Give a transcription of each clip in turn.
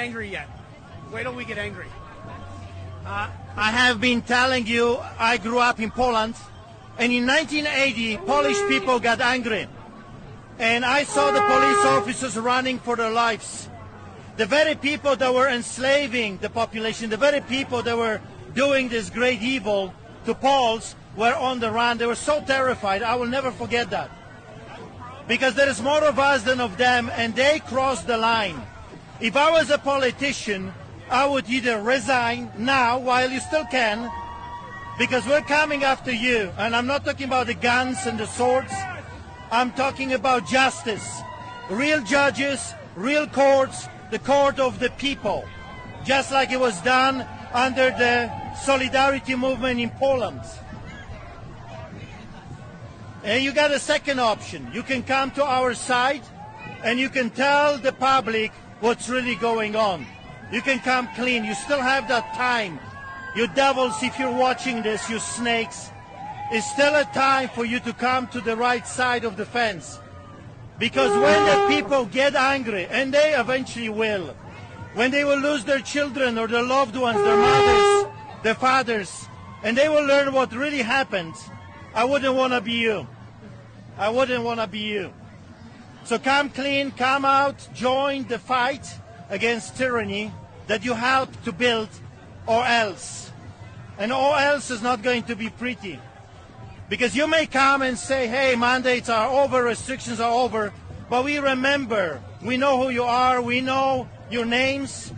angry yet. Wait till we get angry. I have been telling you, I grew up in Poland, and in 1980, Polish people got angry. And I saw the police officers running for their lives. The very people that were enslaving the population, the very people that were doing this great evil to Poles were on the run. They were so terrified. I will never forget that. Because there is more of us than of them, and they crossed the line. If I was a politician, I would either resign now while you still can, because we're coming after you. And I'm not talking about the guns and the swords. I'm talking about justice. Real judges, real courts, the court of the people. Just like it was done under the Solidarity movement in Poland. And you got a second option. You can come to our side and you can tell the public what's really going on. You can come clean. You still have that time. You devils, if you're watching this, you snakes, it's still a time for you to come to the right side of the fence. Because when the people get angry, and they eventually will, when they will lose their children or their loved ones, their mothers, their fathers, and they will learn what really happened, I wouldn't want to be you. I wouldn't want to be you. So come clean, come out, join the fight against tyranny that you helped to build, or else. And or else is not going to be pretty. Because you may come and say, hey, mandates are over, restrictions are over, but we remember, we know who you are, we know your names,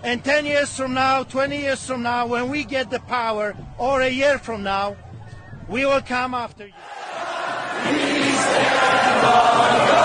and 10 years from now, 20 years from now, when we get the power, or a year from now, we will come after you. We stand on guard.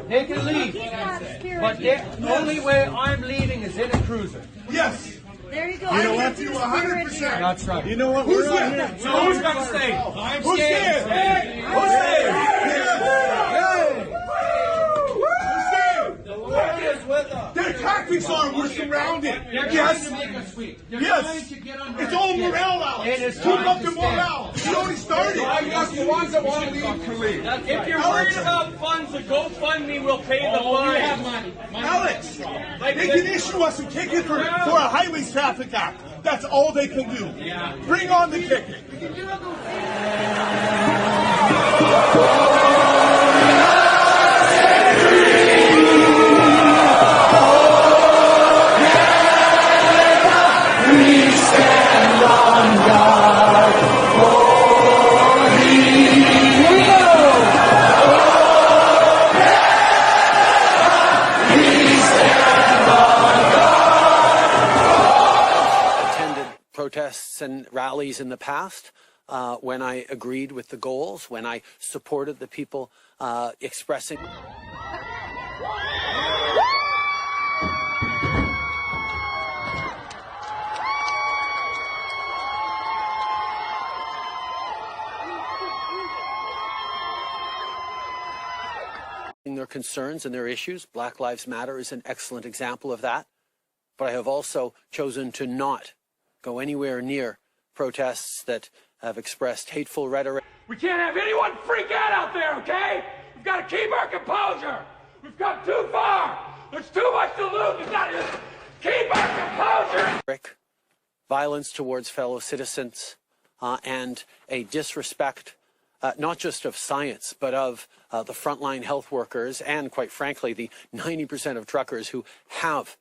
They can leave. But the only way I'm leaving is in a cruiser. Yes. There you go. You know what? 100%. That's right. You know what? Who's here? So who's going to stay? I'm Who's staying. staying? Who's Their tactics are we're surrounded. Yes. Yes. It's all morale out. Keep up the morale. It's already started. The ones that want to leave can leave. If you're worried about funds, the GoFundMe will pay the fine. Alex, they can issue us a ticket for a highways traffic act. That's all they can do. Bring on the ticket. Protests and rallies in the past when I agreed with the goals, when I supported the people expressing. Their concerns and their issues. Black Lives Matter is an excellent example of that. but I have also chosen to not go anywhere near protests that have expressed hateful rhetoric. We can't have anyone freak out there, okay? We've got to keep our composure. We've gone too far. There's too much to lose. We've got to keep our composure. Violence towards fellow citizens and a disrespect not just of science, but of the frontline health workers and, quite frankly, the 90% of truckers who have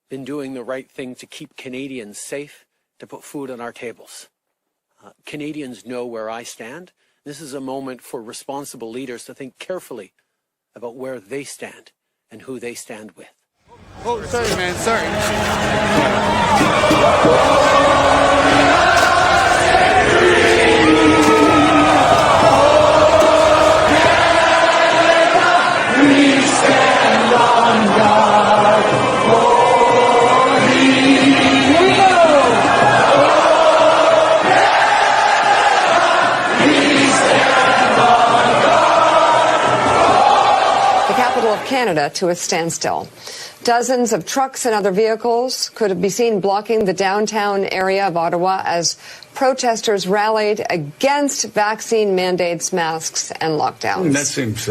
been doing the right thing to keep Canadians safe, to put food on our tables. Canadians know where I stand. This is a moment for responsible leaders to think carefully about where they stand and who they stand with. Oh, sorry, man. Sorry. Canada to a standstill. Dozens of trucks and other vehicles could be seen blocking the downtown area of Ottawa as protesters rallied against vaccine mandates, masks, and lockdowns. That seems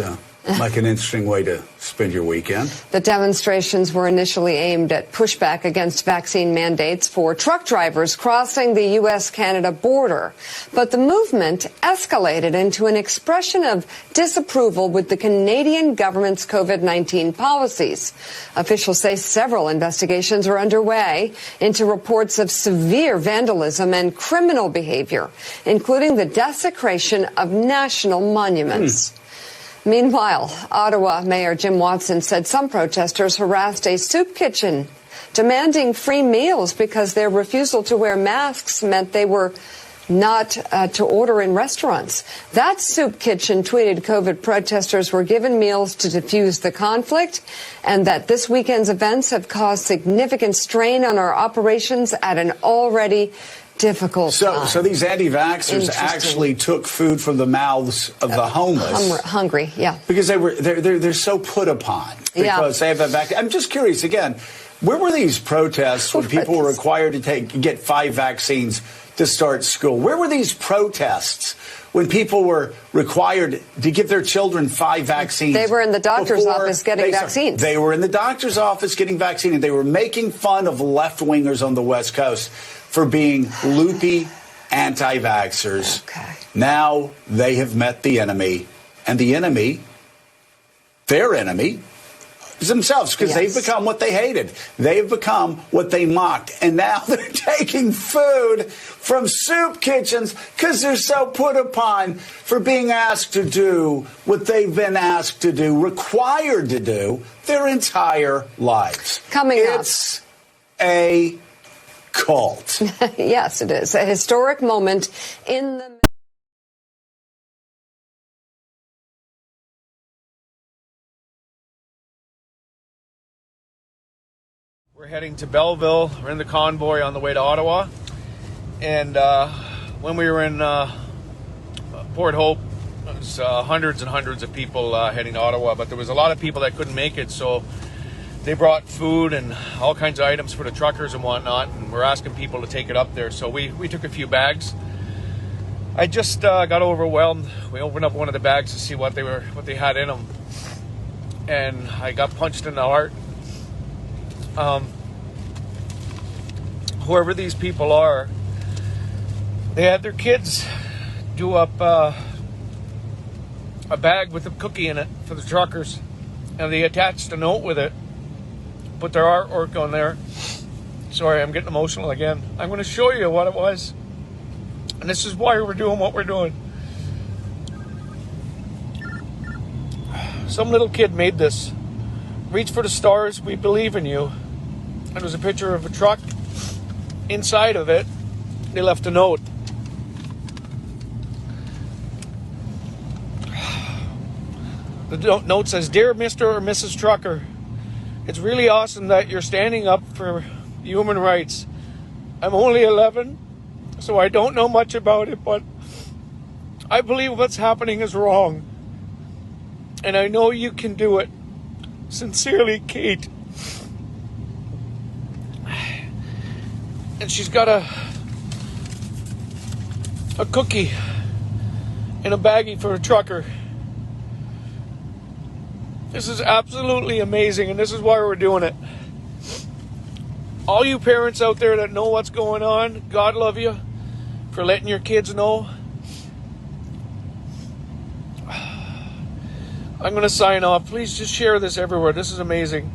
like an interesting way to spend your weekend. The demonstrations were initially aimed at pushback against vaccine mandates for truck drivers crossing the U.S.-Canada border. But the movement escalated into an expression of disapproval with the Canadian government's COVID-19 policies. Officials say several investigations are underway into reports of severe vandalism and criminal behavior, including the desecration of national monuments. Meanwhile, Ottawa Mayor Jim Watson said some protesters harassed a soup kitchen, demanding free meals because their refusal to wear masks meant they were not to order in restaurants. That soup kitchen tweeted COVID protesters were given meals to defuse the conflict and that this weekend's events have caused significant strain on our operations at an already difficult time. So these anti-vaxxers actually took food from the mouths of the homeless. Hungry, yeah. Because they're so put upon. Because they have that vaccine. I'm just curious, again, where were these protests when people were required to get 5 vaccines to start school? Where were these protests when people were required to give their children 5 vaccines? They were in the doctor's office getting vaccines. They were in the doctor's office getting vaccines, and they were making fun of left-wingers on the West Coast for being loopy anti-vaxxers. Okay. Now they have met the enemy, and the enemy, their enemy, is themselves, because they've become what they hated. They've become what they mocked, and now they're taking food from soup kitchens because they're so put upon for being asked to do what they've been asked to do, required to do their entire lives. It's a cult. Yes, it is. A historic moment in the... We're heading to Belleville. We're in the Convoy on the way to Ottawa. And when we were in Port Hope, it was hundreds and hundreds of people heading to Ottawa. But there was a lot of people that couldn't make it, so they brought food and all kinds of items for the truckers and whatnot, and we're asking people to take it up there. So we took a few bags. I just got overwhelmed. We opened up one of the bags to see what they had in them, and I got punched in the heart. Whoever these people are, they had their kids do up a bag with a cookie in it for the truckers, and they attached a note with it. Put their artwork on there. Sorry, I'm getting emotional again. I'm going to show you what it was. And this is why we're doing what we're doing. Some little kid made this. Reach for the stars, we believe in you. And there's a picture of a truck. Inside of it, they left a note. The note says, "Dear Mr. or Mrs. Trucker, it's really awesome that you're standing up for human rights. I'm only 11, so I don't know much about it, but I believe what's happening is wrong. And I know you can do it. Sincerely, Kate." and she's got a cookie in a baggie for a trucker. This is absolutely amazing, and this is why we're doing it. All you parents out there that know what's going on, God love you for letting your kids know. I'm going to sign off. Please just share this everywhere. This is amazing.